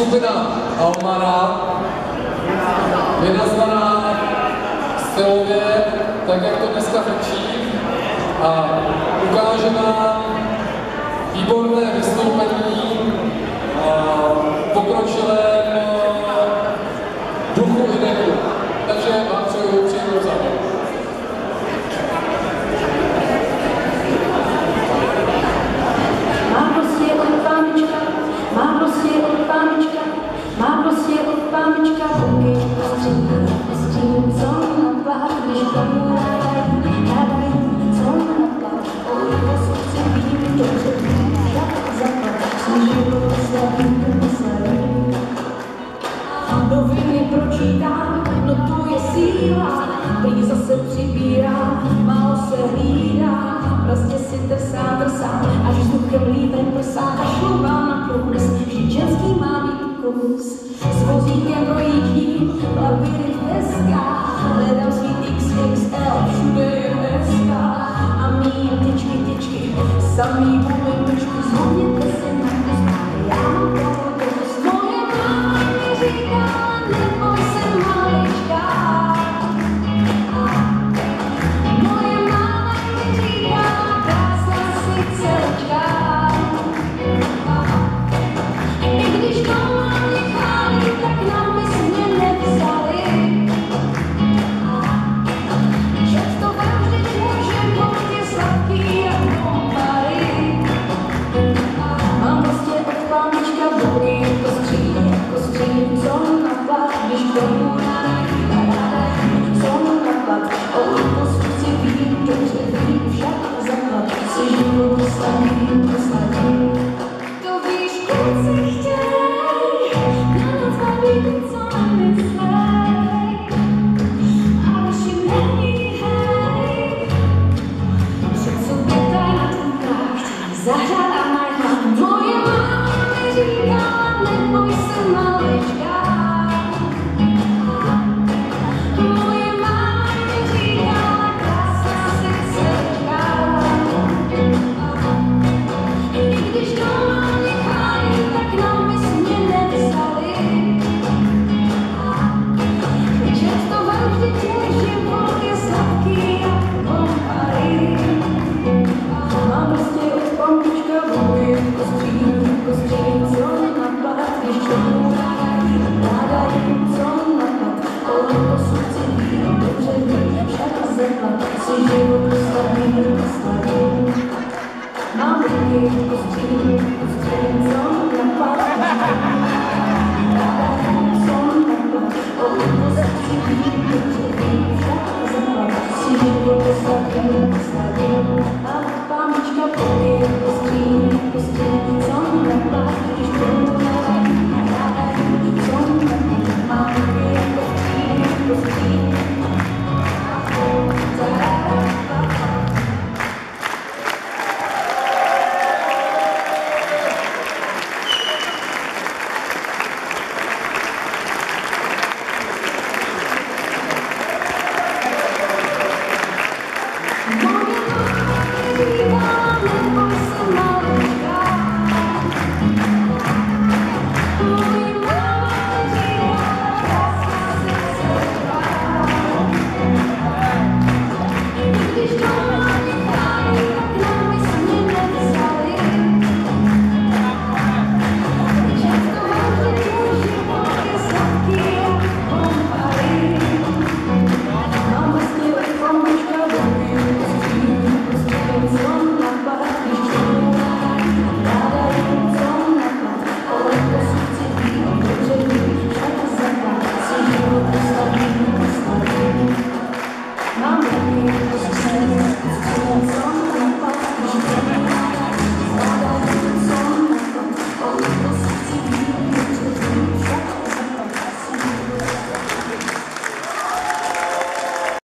skupina Almara je nazvaná stylově, tak jak to dneska frčí, a ukáže nám výborné vystoupení v pokročilém duchu i dechu. Takže vám přeju příjemnou zábavu. Má prostě od pámička ruky s tím, co naplá, když tomu rádají, co naplá, o jeho srdci vím, dobře vím, jak zaplat, svůj život slavím. Noviny pročítám, no to je síla, prý zase přibírá, málo se hlídá, prostě si trsá, až vzduchem líbem prsá, kašlu vám na průmys, vždyť ženský má být kus. S vozíkem projíždím labirynt dneska, hledám svý XXL, všude je dneska. A mý tyčky, samý bubličky, zvonněte se na kus, já mám pohodost. Moje máma mi říká, neboj se malička. Moje máma mi říká, krásná si celečka. I když doma mě chválí, tak nám bys mě nevzali. Často vraždit může, pokud je sladký jak pompary. Mám prostě od pámička boky, jako skříň, co naplá, když k tomu rádají, co naplá. O posud si vím, dobře vím, však zaklad, si život posladím. To víš, kluci chtěj, na noc baví, co nemyslej. A když jim není hej, přece tady na tůkách chtějí zahrát a najhat. Moje máma mi říká, neboj se malička.